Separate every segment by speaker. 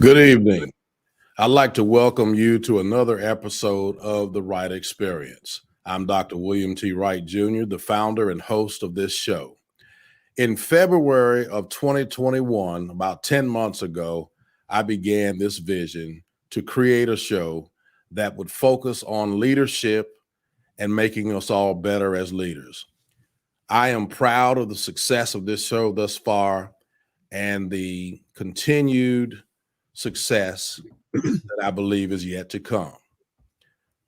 Speaker 1: Good evening. I'd like to welcome you to another episode of the Wright Experience. I'm Dr. William T. Wright Jr., the founder and host of this show. In February of 2021, about 10 months ago, I began this vision to create a show that would focus on leadership and making us all better as leaders. I am proud of the success of this show thus far and the continued success that I believe is yet to come.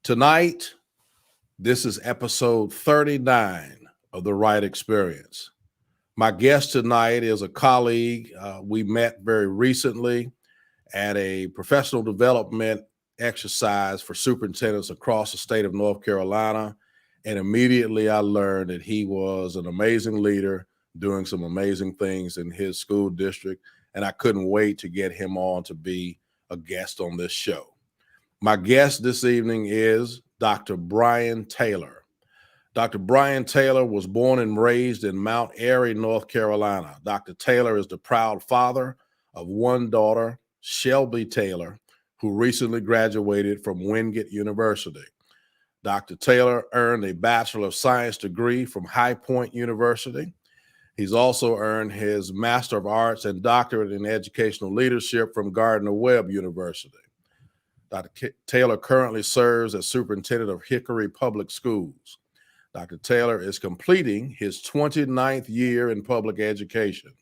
Speaker 1: Tonight, this is episode 39 of the Wright Experience. My guest tonight is a colleague we met very recently at a professional development exercise for superintendents across the state of North Carolina. And immediately I learned that he was an amazing leader doing some amazing things in his school district. And I couldn't wait to get him on to be a guest on this show. My guest this evening is Dr. Bryan Taylor. Dr. Bryan Taylor was born and raised in Mount Airy, North Carolina. Dr. Taylor is the proud father of one daughter, Shelby Taylor, who recently graduated from Wingate University. Dr. Taylor earned a Bachelor of Science degree from High Point University. He's also earned his Master of Arts and Doctorate in Educational Leadership from Gardner-Webb University. Dr. Taylor currently serves as Superintendent of Hickory Public Schools. Dr. Taylor is completing his 29th year in public education.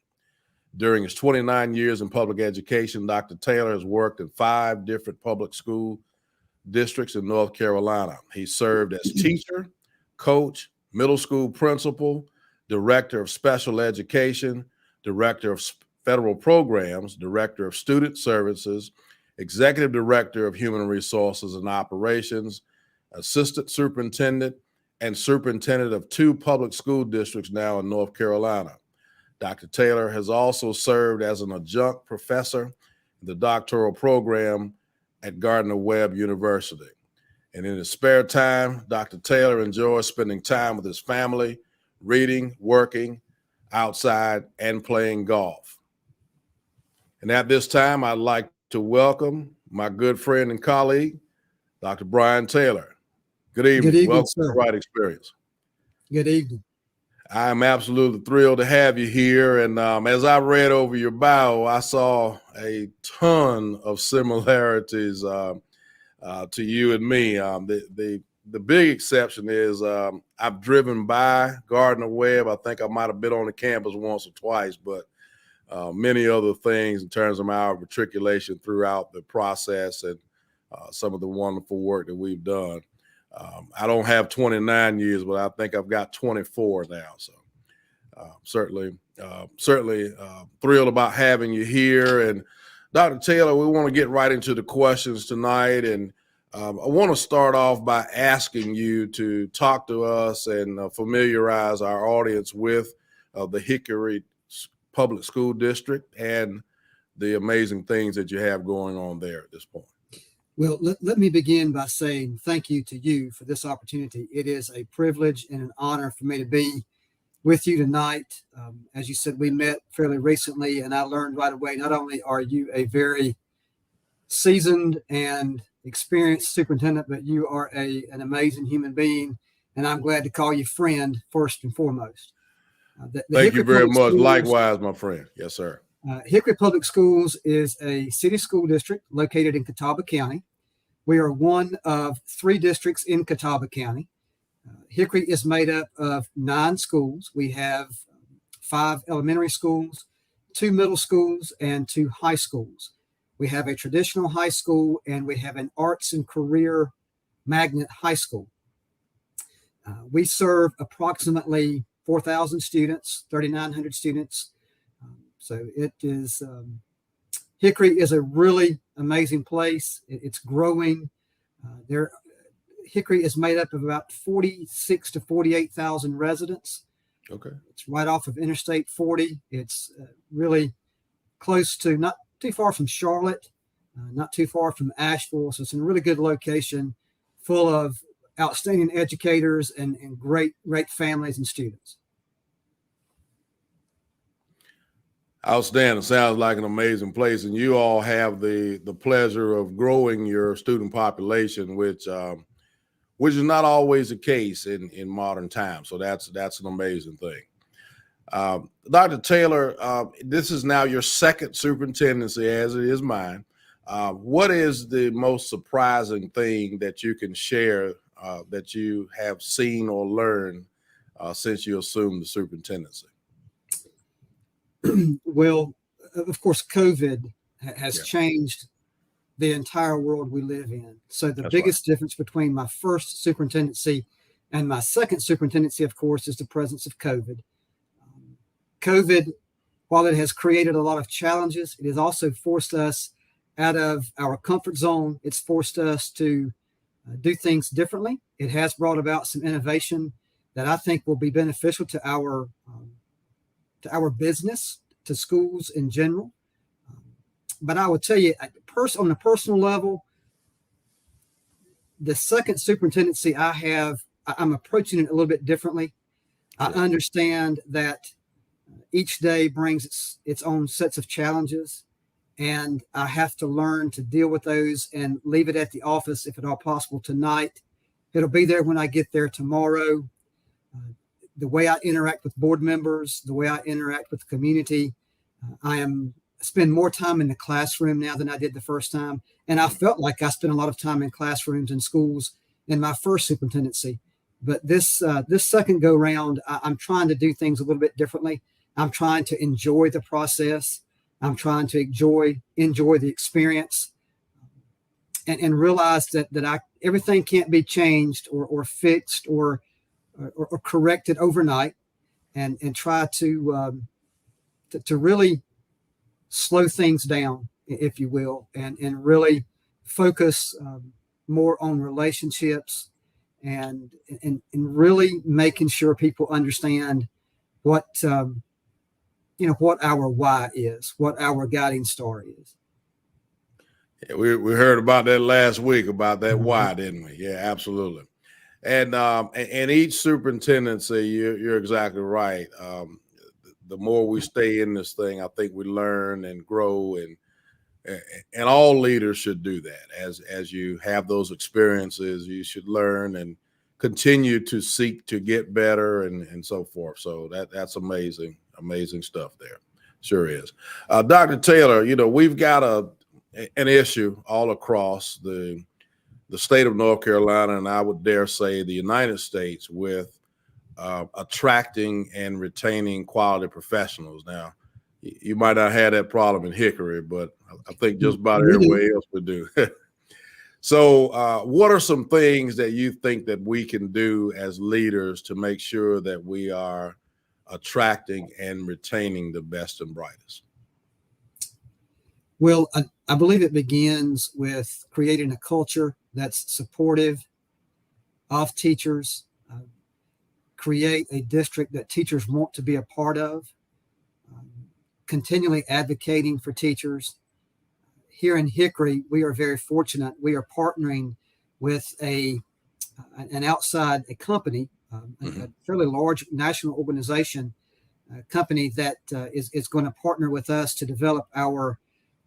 Speaker 1: During his 29 years in public education, Dr. Taylor has worked in 5 different public school districts in North Carolina. He served as teacher, coach, middle school principal, Director of Special Education, Director of Federal Programs, Director of Student Services, Executive Director of Human Resources and Operations, Assistant Superintendent, and Superintendent of 2 public school districts now in North Carolina. Dr. Taylor has also served as an adjunct professor in the doctoral program at Gardner-Webb University. And in his spare time, Dr. Taylor enjoys spending time with his family, reading, working outside, and playing golf. And at this time, I'd like to welcome my good friend and colleague, Dr. Bryan Taylor. Good evening.
Speaker 2: Good evening,
Speaker 1: welcome
Speaker 2: sir.
Speaker 1: to the Wright Experience.
Speaker 2: Good evening.
Speaker 1: I am absolutely thrilled to have you here. And as I read over your bio, I saw a ton of similarities to you and me. The big exception is I've driven by Gardner-Webb. I think I might have been on the campus once or twice, but many other things in terms of our matriculation throughout the process and some of the wonderful work that we've done. I don't have 29 years, but I think I've got 24 now. So certainly thrilled about having you here. And Dr. Taylor, we want to get right into the questions tonight. And I want to start off by asking you to talk to us and familiarize our audience with the Hickory Public School District and the amazing things that you have going on there at this point.
Speaker 2: Well, let me begin by saying thank you to you for this opportunity. It is a privilege and an honor for me to be with you tonight. As you said, we met fairly recently, and I learned right away, not only are you a very seasoned and experienced superintendent, but you are an amazing human being, and I'm glad to call you friend first and foremost.
Speaker 1: Thank you very much. Likewise, my friend. Yes, sir.
Speaker 2: Hickory Public Schools is a city school district located in Catawba County. We are one of 3 districts in Catawba County. Hickory is made up of 9 schools. We have 5 elementary schools, 2 middle schools, and 2 high schools. We have a traditional high school, and we have an arts and career magnet high school. We serve approximately 4,000 students, 3,900 students. So it is, Hickory is a really amazing place. It's growing. Hickory is made up of about 46 to 48,000 residents.
Speaker 1: Okay.
Speaker 2: It's right off of Interstate 40. It's really close to, not too far from Charlotte, not too far from Asheville. So it's in a really good location, full of outstanding educators and great families and students.
Speaker 1: Outstanding. Sounds like an amazing place, and you all have the pleasure of growing your student population, which is not always the case in modern times. So that's an amazing thing. Dr. Taylor, this is now your second superintendency, as it is mine. What is the most surprising thing that you can share that you have seen or learned since you assumed the superintendency?
Speaker 2: Well, of course, COVID has
Speaker 1: Yeah.
Speaker 2: changed the entire world we live in. So the
Speaker 1: That's
Speaker 2: biggest difference between my first superintendency and my second superintendency, of course, is the presence of COVID. COVID, while it has created a lot of challenges, it has also forced us out of our comfort zone. It's forced us to do things differently. It has brought about some innovation that I think will be beneficial to our business, to schools in general. But I would tell you, on a personal level, the second superintendency I have, I'm approaching it a little bit differently. I understand that each day brings its own sets of challenges, and I have to learn to deal with those and leave it at the office, if at all possible, tonight. It'll be there when I get there tomorrow. The way I interact with board members, the way I interact with the community, I spend more time in the classroom now than I did the first time. And I felt like I spent a lot of time in classrooms and schools in my first superintendency. But this second go round, I'm trying to do things a little bit differently. I'm trying to enjoy the process. I'm trying to enjoy the experience, and realize that everything can't be changed or fixed or corrected overnight, and try to really slow things down, if you will, and really focus more on relationships and really making sure people understand what what our why is, what our guiding star is.
Speaker 1: Yeah, we heard about that last week, about that why, didn't we? Yeah, absolutely. And each superintendency, you're exactly right. The more we stay in this thing, I think we learn and grow, and all leaders should do that. As you have those experiences, you should learn and continue to seek to get better and so forth. So that's amazing stuff there. Sure is. Dr. Taylor, we've got an issue all across the state of North Carolina, and I would dare say the United States, with attracting and retaining quality professionals. Now, you might not have that problem in Hickory, but I think just about everywhere else would do. So what are some things that you think that we can do as leaders to make sure that we are attracting and retaining the best and brightest?
Speaker 2: Well, I believe it begins with creating a culture that's supportive of teachers, create a district that teachers want to be a part of, continually advocating for teachers. Here in Hickory, we are very fortunate. We are partnering with an outside company, a fairly large national organization, company that is going to partner with us to develop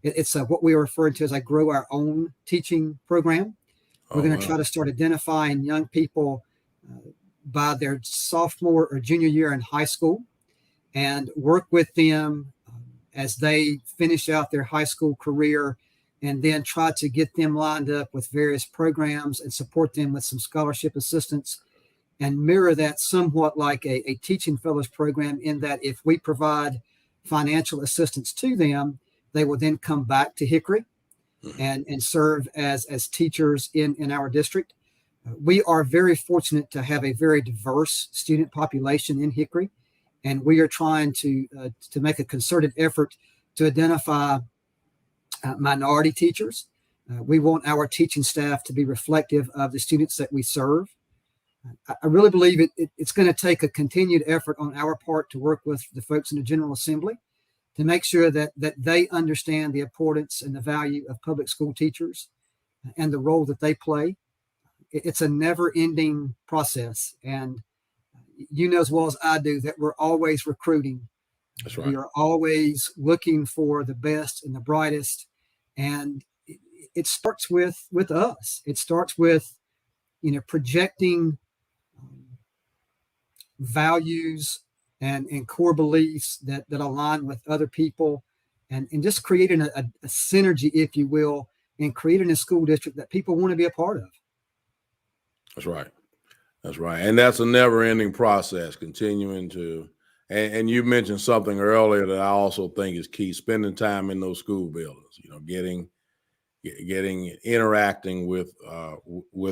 Speaker 2: it's what we are referring to as a grow our own teaching program. We're going to try to start identifying young people by their sophomore or junior year in high school, and work with them as they finish out their high school career, and then try to get them lined up with various programs and support them with some scholarship assistance, and mirror that somewhat like a teaching fellows program, in that if we provide financial assistance to them, they will then come back to Hickory and serve as teachers in our district. We are very fortunate to have a very diverse student population in Hickory, and we are trying to make a concerted effort to identify minority teachers. We want our teaching staff to be reflective of the students that we serve. I really believe it's going to take a continued effort on our part to work with the folks in the General Assembly to make sure that they understand the importance and the value of public school teachers and the role that they play. It's a never-ending process, and you know as well as I do that we're always recruiting
Speaker 1: That's
Speaker 2: We
Speaker 1: right.
Speaker 2: are always looking for the best and the brightest, and it starts with us. It starts with projecting values and core beliefs that align with other people, and just creating a synergy, if you will, and creating a school district that people want to be a part of.
Speaker 1: That's right. That's right. And that's a never ending process, continuing to, and you mentioned something earlier that I also think is key, spending time in those school buildings, interacting with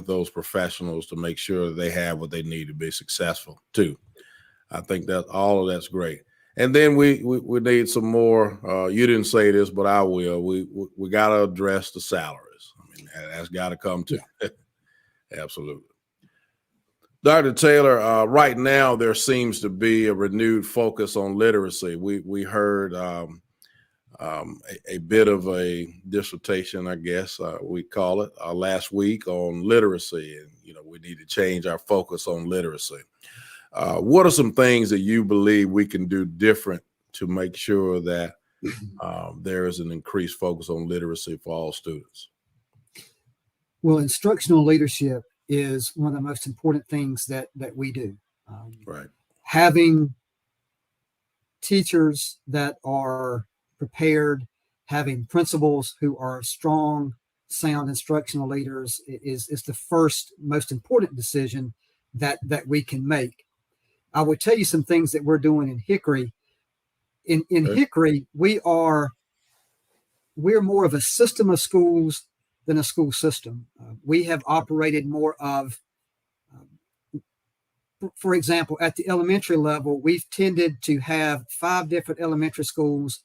Speaker 1: those professionals to make sure they have what they need to be successful too. I think that all of that's great. And then we need some more. You didn't say this, but I will. We got to address the salaries. I mean, that's got to come too.
Speaker 2: Yeah.
Speaker 1: Absolutely. Dr. Taylor, right now there seems to be a renewed focus on literacy. We heard a bit of a dissertation, I guess we call it, last week on literacy, and we need to change our focus on literacy. What are some things that you believe we can do different to make sure that there is an increased focus on literacy for all students?
Speaker 2: Well, instructional leadership is one of the most important things that we do.
Speaker 1: Right.
Speaker 2: Having teachers that are prepared, having principals who are strong, sound instructional leaders is the first most important decision that we can make. I will tell you some things that we're doing in Hickory. In
Speaker 1: Okay.
Speaker 2: Hickory, we're more of a system of schools than a school system. We have operated more of, for example, at the elementary level, we've tended to have 5 different elementary schools,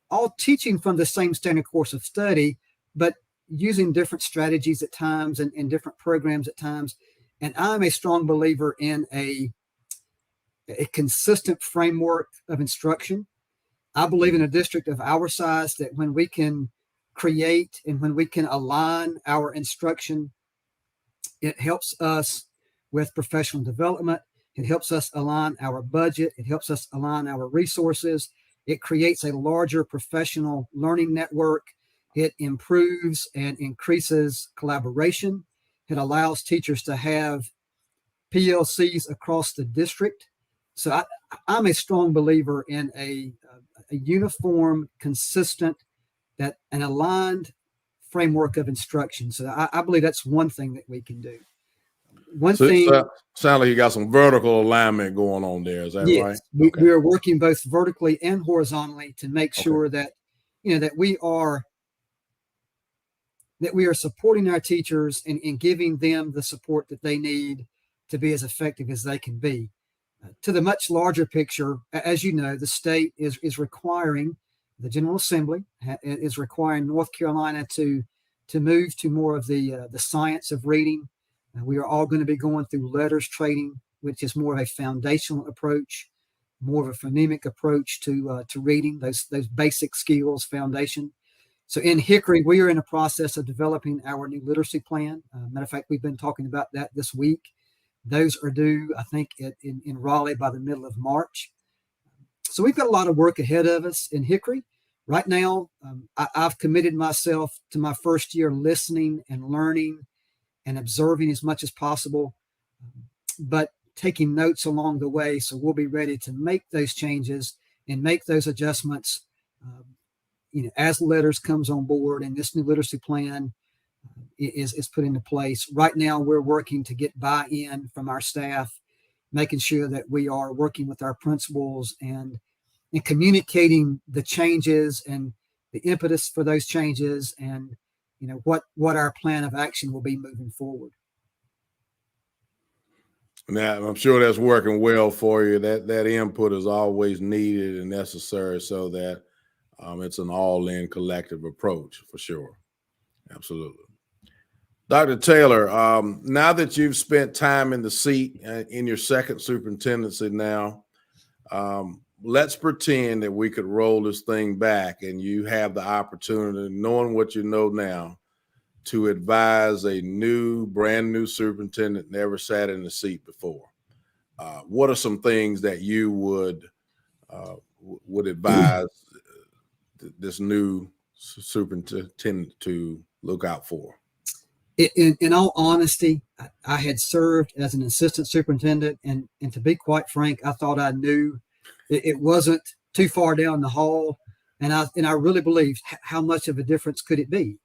Speaker 2: all teaching from the same standard course of study, but using different strategies at times and different programs at times. And I'm a strong believer in a consistent framework of instruction. I believe in a district of our size that when we can create and when we can align our instruction, it helps us with professional development. It helps us align our budget. It helps us align our resources. It creates a larger professional learning network. It improves and increases collaboration. It allows teachers to have PLCs across the district. So I'm a strong believer in a uniform, consistent, an aligned framework of instruction. So I believe that's one thing that we can do. One thing.
Speaker 1: Sound like you got some vertical alignment going on there. Is that right?
Speaker 2: Yes, we are working both vertically and horizontally to make sure that that we are supporting our teachers and giving them the support that they need to be as effective as they can be. To the much larger picture, as you know, the state is requiring, the General Assembly is requiring North Carolina to move to more of the science of reading. We are all going to be going through letters training, which is more of a foundational approach, more of a phonemic approach to reading, those basic skills, foundation. So in Hickory, we are in a process of developing our new literacy plan. Matter of fact, we've been talking about that this week. Those are due, I think, in Raleigh by the middle of March. So we've got a lot of work ahead of us in Hickory. Right now, I've committed myself to my first year listening and learning and observing as much as possible, but taking notes along the way. So we'll be ready to make those changes and make those adjustments as letters comes on board and this new literacy plan is put into place. Right now, we're working to get buy-in from our staff, making sure that we are working with our principals and communicating the changes and the impetus for those changes, and what our plan of action will be moving forward.
Speaker 1: Now, I'm sure that's working well for you. That input is always needed and necessary so that it's an all-in collective approach for sure. Absolutely. Dr. Taylor, now that you've spent time in the seat in your second superintendency now, let's pretend that we could roll this thing back and you have the opportunity, knowing what you know now, to advise a brand new superintendent never sat in the seat before. What are some things that you would would advise this new superintendent to look out for?
Speaker 2: In all honesty, I had served as an assistant superintendent, and to be quite frank, I thought I knew it wasn't too far down the hall, and I really believed how much of a difference could it be.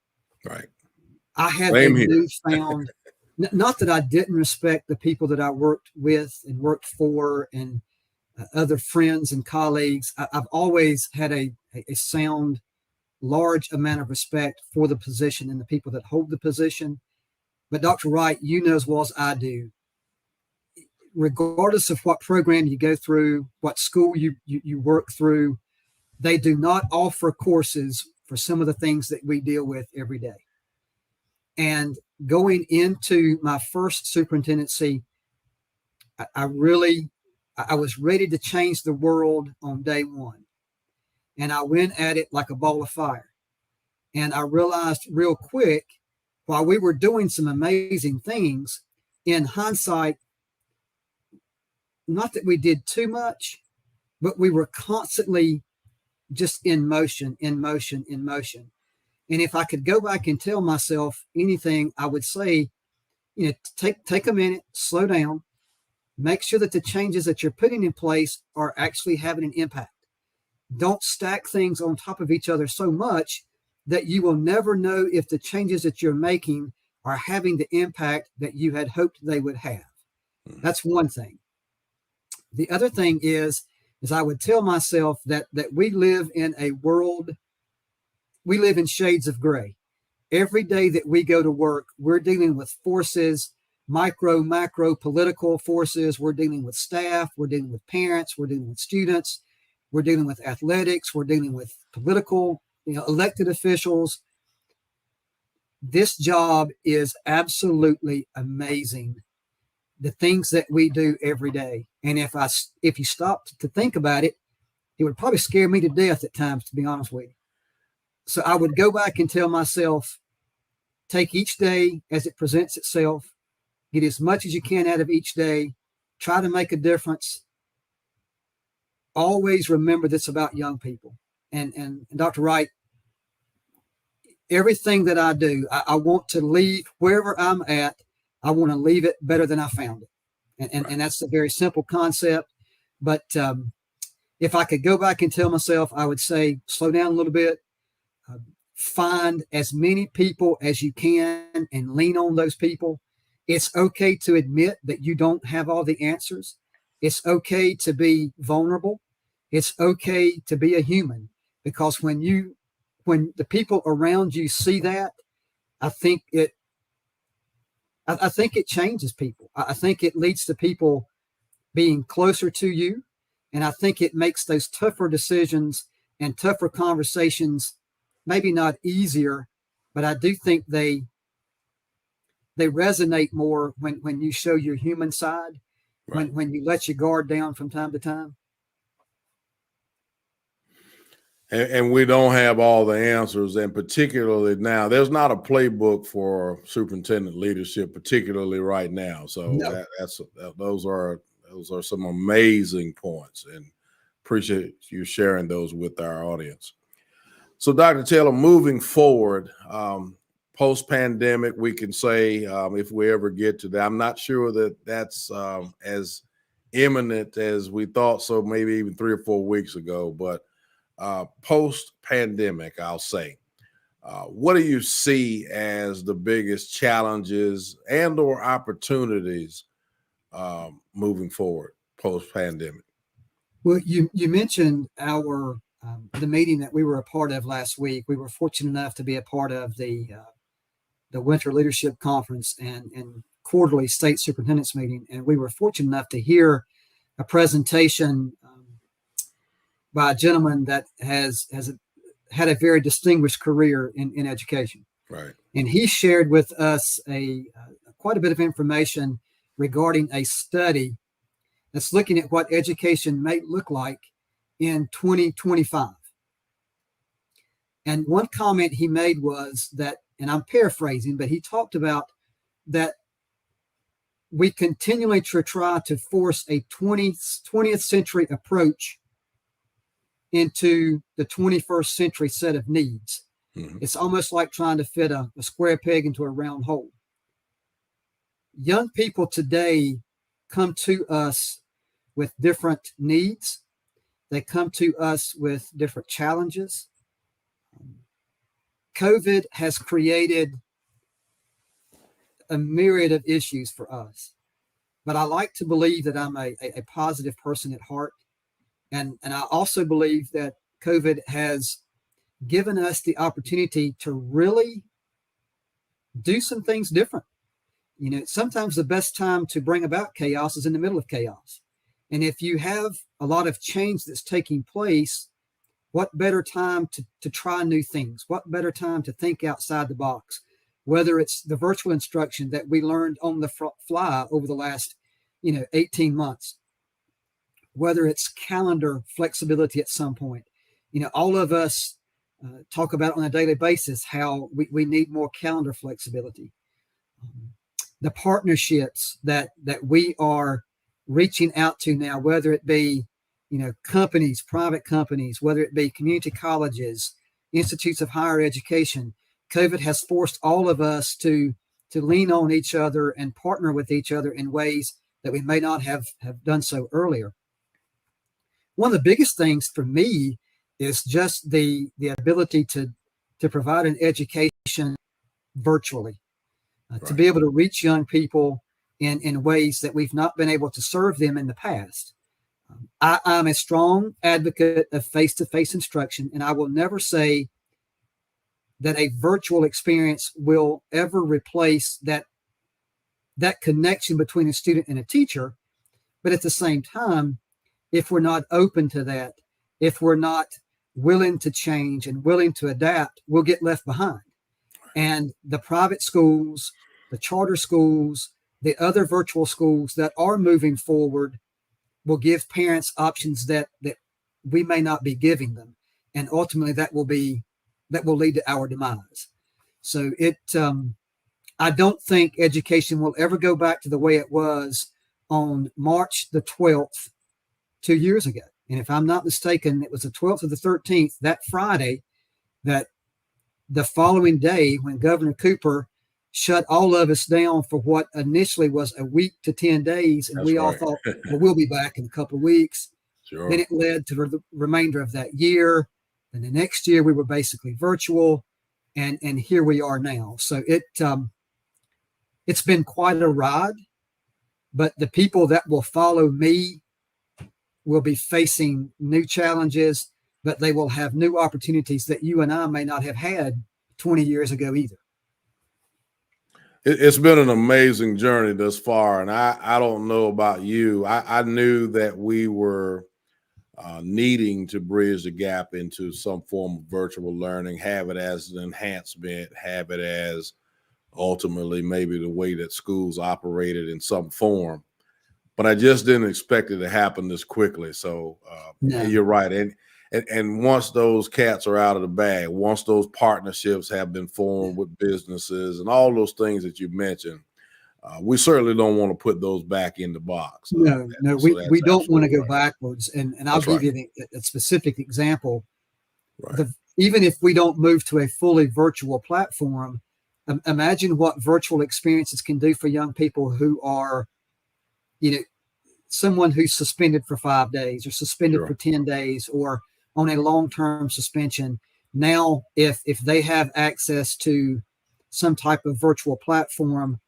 Speaker 1: Right.
Speaker 2: I have
Speaker 1: Same
Speaker 2: a
Speaker 1: here.
Speaker 2: newfound, not that I didn't respect the people that I worked with and worked for, and other friends and colleagues. I've always had a sound, large amount of respect for the position and the people that hold the position. But Dr. Wright, you know as well as I do, regardless of what program you go through, what school you work through, they do not offer courses for some of the things that we deal with every day. And going into my first superintendency, I was ready to change the world on day one. And I went at it like a ball of fire. And I realized real quick, while we were doing some amazing things, in hindsight, not that we did too much, but we were constantly just in motion, in motion, in motion. And if I could go back and tell myself anything, I would say, take a minute, slow down, make sure that the changes that you're putting in place are actually having an impact. Don't stack things on top of each other so much that you will never know if the changes that you're making are having the impact that you had hoped they would have. That's one thing. The other thing is I would tell myself that we live in a world, we live in shades of gray. Every day that we go to work, we're dealing with forces, micro, macro, political forces. We're dealing with staff. We're dealing with parents. We're dealing with students. We're dealing with athletics. We're dealing with political, elected officials. This job is absolutely amazing. The things that we do every day. And if you stopped to think about it, it would probably scare me to death at times, to be honest with you. So I would go back and tell myself, take each day as it presents itself, get as much as you can out of each day, try to make a difference. Always remember this about young people. And Dr. Wright, everything that I do, I want to leave wherever I'm at, I want to leave it better than I found it. And that's a very simple concept. But if I could go back and tell myself, I would say, slow down a little bit, find as many people as you can and lean on those people. It's okay to admit that you don't have all the answers. It's okay to be vulnerable. It's okay to be a human, because when the people around you see that, I think it changes people. I think it leads to people being closer to you. And I think it makes those tougher decisions and tougher conversations maybe not easier, but I do think they resonate more when you show your human side, right, when you let your guard down from time to time.
Speaker 1: And we don't have all the answers, and particularly now, there's not a playbook for superintendent leadership, particularly right now. So no. Those are some amazing points, and appreciate you sharing those with our audience. So, Dr. Taylor, moving forward, post-pandemic, we can say, if we ever get to that, I'm not sure that that's as imminent as we thought, so maybe even 3 or 4 weeks ago, but post-pandemic, I'll say, what do you see as the biggest challenges and or opportunities moving forward post-pandemic?
Speaker 2: Well, you mentioned the meeting that we were a part of last week. We were fortunate enough to be a part of the Winter Leadership Conference and quarterly state superintendents meeting, and we were fortunate enough to hear a presentation by a gentleman that has had a very distinguished career in education.
Speaker 1: Right.
Speaker 2: And he shared with us quite a bit of information regarding a study that's looking at what education may look like in 2025. And one comment he made was that, and I'm paraphrasing, but he talked about that we continually try to force a 20th century approach into the 21st century set of needs.
Speaker 1: Mm-hmm.
Speaker 2: It's almost like trying to fit a square peg into a round hole. Young people today come to us with different needs. They come to us with different challenges. COVID has created a myriad of issues for us, but I like to believe that I'm a positive person at heart. And I also believe that COVID has given us the opportunity to really do some things different. You know, sometimes the best time to bring about chaos is in the middle of chaos. And if you have a lot of change that's taking place, what better time to try new things? What better time to think outside the box? Whether it's the virtual instruction that we learned on the fly over the last, 18 months, whether it's calendar flexibility at some point. All of us talk about on a daily basis how we need more calendar flexibility. The partnerships that we are reaching out to now, whether it be companies, private companies, whether it be community colleges, institutes of higher education. COVID has forced all of us to lean on each other and partner with each other in ways that we may not have done so earlier. One of the biggest things for me is just the ability to provide an education virtually,
Speaker 1: Right.
Speaker 2: to be able to reach young people in ways that we've not been able to serve them in the past. I'm a strong advocate of face-to-face instruction, and I will never say that a virtual experience will ever replace that connection between a student and a teacher. But at the same time, if we're not open to that, if we're not willing to change and willing to adapt, we'll get left behind. And the private schools, the charter schools, the other virtual schools that are moving forward will give parents options that we may not be giving them. And ultimately that will lead to our demise. So I don't think education will ever go back to the way it was on March the 12th, 2 years ago. And if I'm not mistaken, it was the 12th or the 13th, that Friday, that the following day when Governor Cooper shut all of us down for what initially was a week to 10 days. And we all thought, well, we'll be back in a couple of weeks.
Speaker 1: Sure.
Speaker 2: Then it led to the remainder of that year. And the next year we were basically virtual. And here we are now. So it's been quite a ride. But the people that will follow me will be facing new challenges, but they will have new opportunities that you and I may not have had 20 years ago either.
Speaker 1: It's been an amazing journey thus far. And I don't know about you. I knew that we were needing to bridge the gap into some form of virtual learning, have it as an enhancement, have it as ultimately maybe the way that schools operated in some form. But I just didn't expect it to happen this quickly. So
Speaker 2: No.
Speaker 1: you're right. And once those cats are out of the bag, once those partnerships have been formed with businesses and all those things that you mentioned, we certainly don't want to put those back in the box.
Speaker 2: No, we don't want to go backwards. And I'll give you a specific example.
Speaker 1: Right.
Speaker 2: Even if we don't move to a fully virtual platform, imagine what virtual experiences can do for young people who are, someone who's suspended for 5 days or suspended for 10 days or on a long-term suspension. Now, if they have access to some type of virtual platform,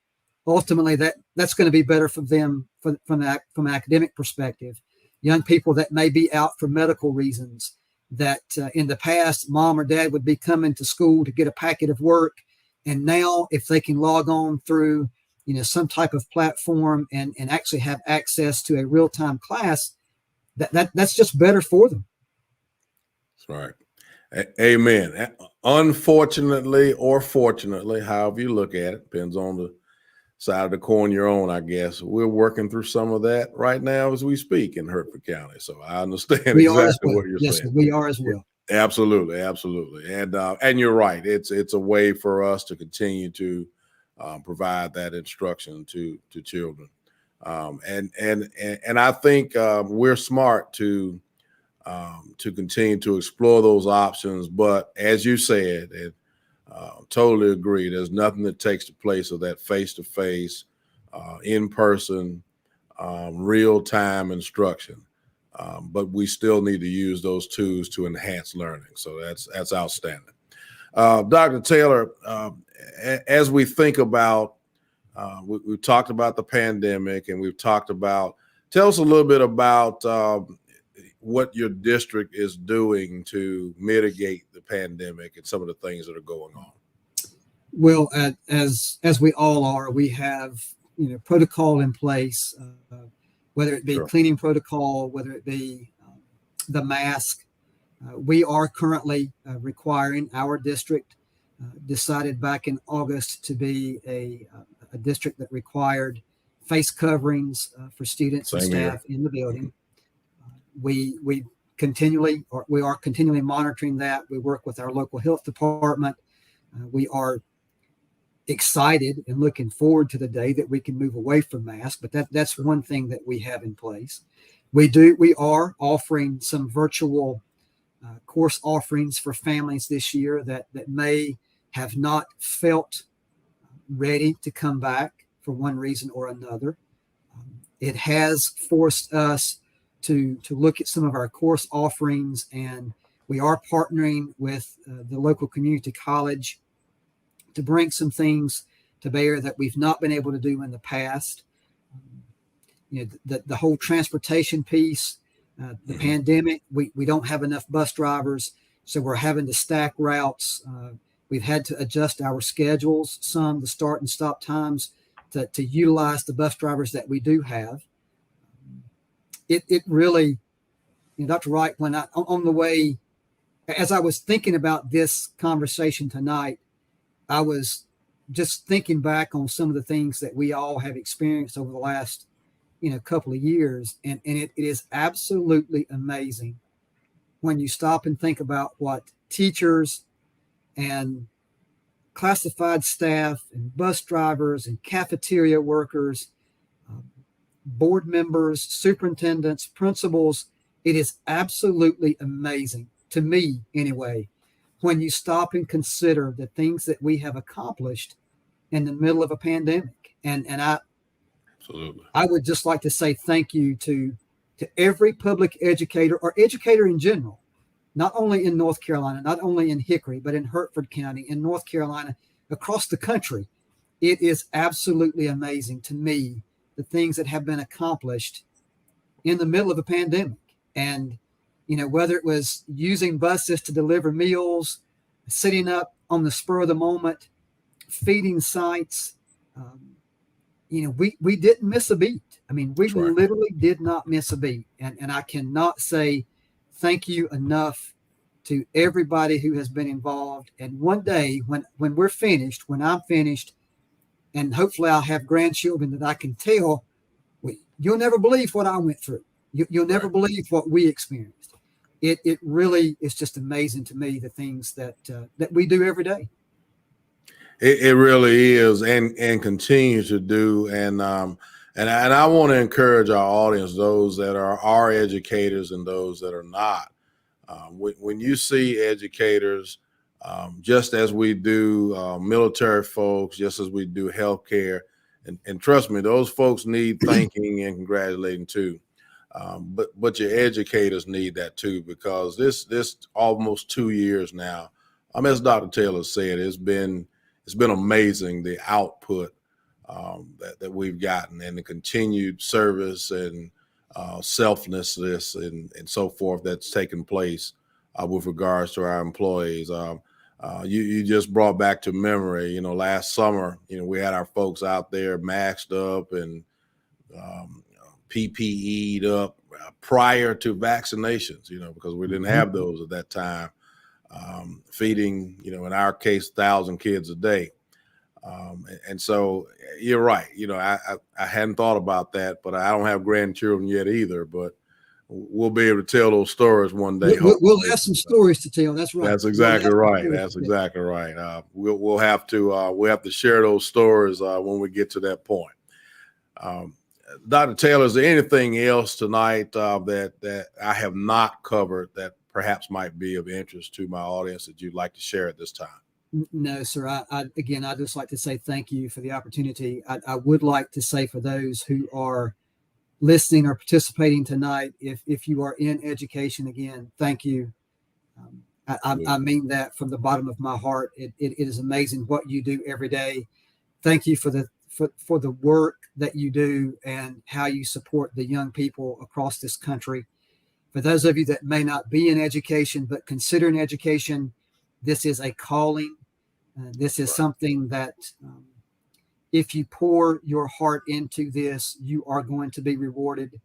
Speaker 2: ultimately that's going to be better for them from an academic perspective. Young people that may be out for medical reasons, that in the past, mom or dad would be coming to school to get a packet of work. And now if they can log on through some type of platform and actually have access to a real-time class, that's just better for them.
Speaker 1: That's right. Amen. Unfortunately or fortunately, however you look at it, depends on the side of the coin you're on, I guess. We're working through some of that right now as we speak in Hertford County. So I understand exactly what you're saying.
Speaker 2: Yes, we are as well.
Speaker 1: Absolutely. And you're right. It's a way for us to continue to provide that instruction to children. And I think we're smart to to continue to explore those options. But as you said, and totally agree, there's nothing that takes the place of that face-to-face, in-person, real-time instruction. But we still need to use those tools to enhance learning. So that's outstanding. Dr. Taylor, as we think about, we've talked about the pandemic, and we've talked about, tell us a little bit about what your district is doing to mitigate the pandemic and some of the things that are going on.
Speaker 2: Well, as we all are, we have protocol in place, whether it be
Speaker 1: Sure.
Speaker 2: cleaning protocol, whether it be the mask. We are currently requiring, our district decided back in August to be a district that required face coverings for students and
Speaker 1: Same here.
Speaker 2: staff in the building. We are continually monitoring that. We work with our local health department. We are excited and looking forward to the day that we can move away from masks, but that's one thing that we have in place. We are offering some virtual course offerings for families this year that may have not felt ready to come back for one reason or another. It has forced us to look at some of our course offerings, and we are partnering with the local community college to bring some things to bear that we've not been able to do in the past. The whole transportation piece, the pandemic, we don't have enough bus drivers, so we're having to stack routes. We've had to adjust our schedules, some the start and stop times to utilize the bus drivers that we do have. It really, Dr. Wright, when on the way, as I was thinking about this conversation tonight, I was just thinking back on some of the things that we all have experienced over the last, couple of years. And it is absolutely amazing when you stop and think about what teachers and classified staff and bus drivers and cafeteria workers, board members, superintendents, principals, it is absolutely amazing, to me anyway, when you stop and consider the things that we have accomplished in the middle of a pandemic. And
Speaker 1: Absolutely.
Speaker 2: I would just like to say thank you to every public educator or educator in general, not only in North Carolina, not only in Hickory, but in Hertford County, in North Carolina, across the country. It is absolutely amazing to me, the things that have been accomplished in the middle of a pandemic. And, whether it was using buses to deliver meals, sitting up on the spur of the moment, feeding sites, we didn't miss a beat. I mean, we
Speaker 1: That's right.
Speaker 2: literally did not miss a beat. And I cannot say thank you enough to everybody who has been involved. And one day when we're finished, when I'm finished, and hopefully I'll have grandchildren that I can tell, you'll never believe what I went through. You'll never
Speaker 1: Right.
Speaker 2: believe what we experienced. It really is just amazing to me, the things that we do every day.
Speaker 1: It really is, and continue to do. And I want to encourage our audience, those that are our educators and those that are not. When you see educators, just as we do military folks, just as we do healthcare, and trust me, those folks need thanking and congratulating too. But your educators need that too, because this almost 2 years now, as Dr. Taylor said, it's been amazing, the output that we've gotten, and the continued service and selflessness and so forth that's taken place with regards to our employees. You just brought back to memory, last summer, we had our folks out there masked up and PPE'd up prior to vaccinations, because we didn't have those at that time. Feeding, in our case, 1,000 kids a day. And so you're right. I hadn't thought about that, but I don't have grandchildren yet either, but we'll be able to tell those stories one day.
Speaker 2: We'll have some stories to tell. That's right.
Speaker 1: That's exactly right. That's exactly right. We'll have to share those stories when we get to that point. Dr. Taylor, is there anything else tonight that I have not covered that perhaps might be of interest to my audience that you'd like to share at this time?
Speaker 2: No, sir. Again, I'd just like to say thank you for the opportunity. I would like to say for those who are listening or participating tonight, if you are in education, again, thank you. I mean that from the bottom of my heart. It is amazing what you do every day. Thank you for the work that you do and how you support the young people across this country. For those of you that may not be in education but considering education, this is a calling. This is something that if you pour your heart into this, you are going to be rewarded.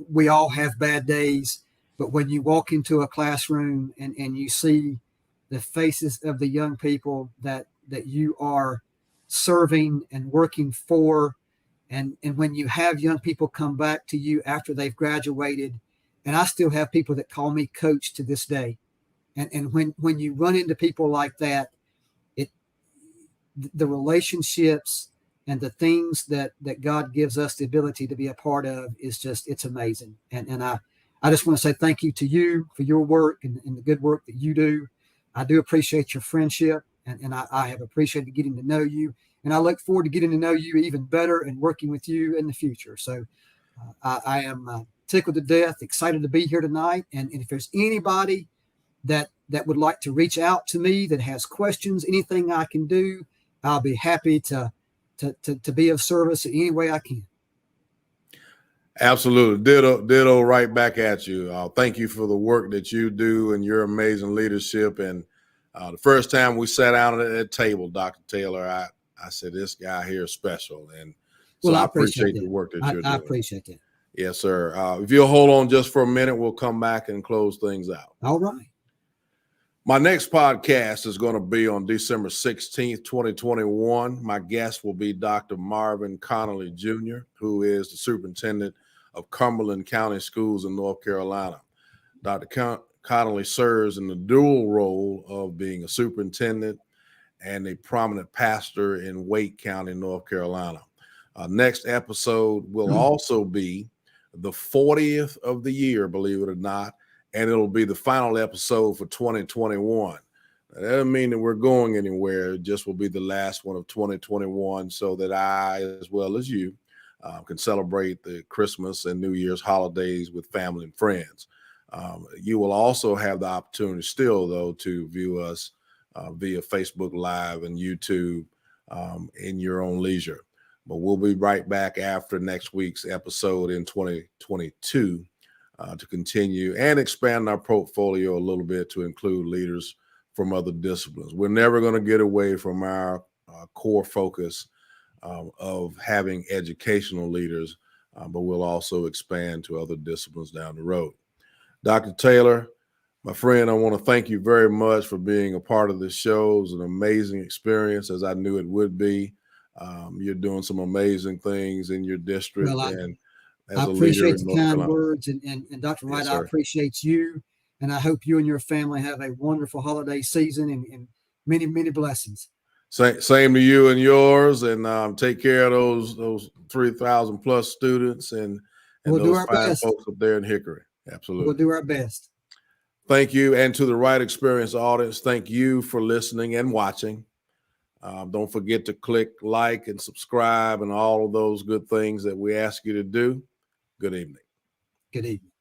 Speaker 2: We all have bad days, but when you walk into a classroom and you see the faces of the young people that you are serving and working for, and when you have young people come back to you after they've graduated, and I still have people that call me coach to this day, and when you run into people like that, the relationships and the things that God gives us the ability to be a part of is just, it's amazing. And I just want to say thank you to you for your work and the good work that you do. I do appreciate your friendship, and I have appreciated getting to know you, and I look forward to getting to know you even better and working with you in the future. So I am tickled to death, excited to be here tonight. And if there's anybody that would like to reach out to me, that has questions, anything I can do, I'll be happy to be of service in any way I can.
Speaker 1: Absolutely. Ditto right back at you. Thank you for the work that you do and your amazing leadership. And the first time we sat down at that table, Dr. Taylor, I said, this guy here is special. And so
Speaker 2: Well,
Speaker 1: I appreciate the work that you're doing.
Speaker 2: I appreciate that.
Speaker 1: Yes, sir. If you'll hold on just for a minute, we'll come back and close things out.
Speaker 2: All right.
Speaker 1: My next podcast is going to be on December 16th, 2021. My guest will be Dr. Marvin Connolly Jr., who is the superintendent of Cumberland County Schools in North Carolina. Dr. Connolly serves in the dual role of being a superintendent and a prominent pastor in Wake County, North Carolina. Next episode will also be the 40th of the year, believe it or not, and it'll be the final episode for 2021. That doesn't mean that we're going anywhere. It just will be the last one of 2021 so that I, as well as you, can celebrate the Christmas and New Year's holidays with family and friends. You will also have the opportunity still, though, to view us via Facebook Live and YouTube in your own leisure. But we'll be right back after next week's episode in 2022 to continue and expand our portfolio a little bit to include leaders from other disciplines. We're never going to get away from our core focus of having educational leaders, but we'll also expand to other disciplines down the road. Dr. Taylor, my friend, I want to thank you very much for being a part of this show. It was an amazing experience, as I knew it would be. You're doing some amazing things in your district.
Speaker 2: Well,
Speaker 1: and
Speaker 2: I appreciate the kind words, and Dr. Wright,
Speaker 1: Yes,
Speaker 2: I appreciate you, and I hope you and your family have a wonderful holiday season and many, many blessings.
Speaker 1: Same to you and yours, and take care of those 3,000 plus students and
Speaker 2: we'll
Speaker 1: those fine folks up there in Hickory. Absolutely.
Speaker 2: We'll do our best.
Speaker 1: Thank you. And to the Wright Experience audience, thank you for listening and watching. Don't forget to click like and subscribe and all of those good things that we ask you to do. Good evening.
Speaker 2: Good evening.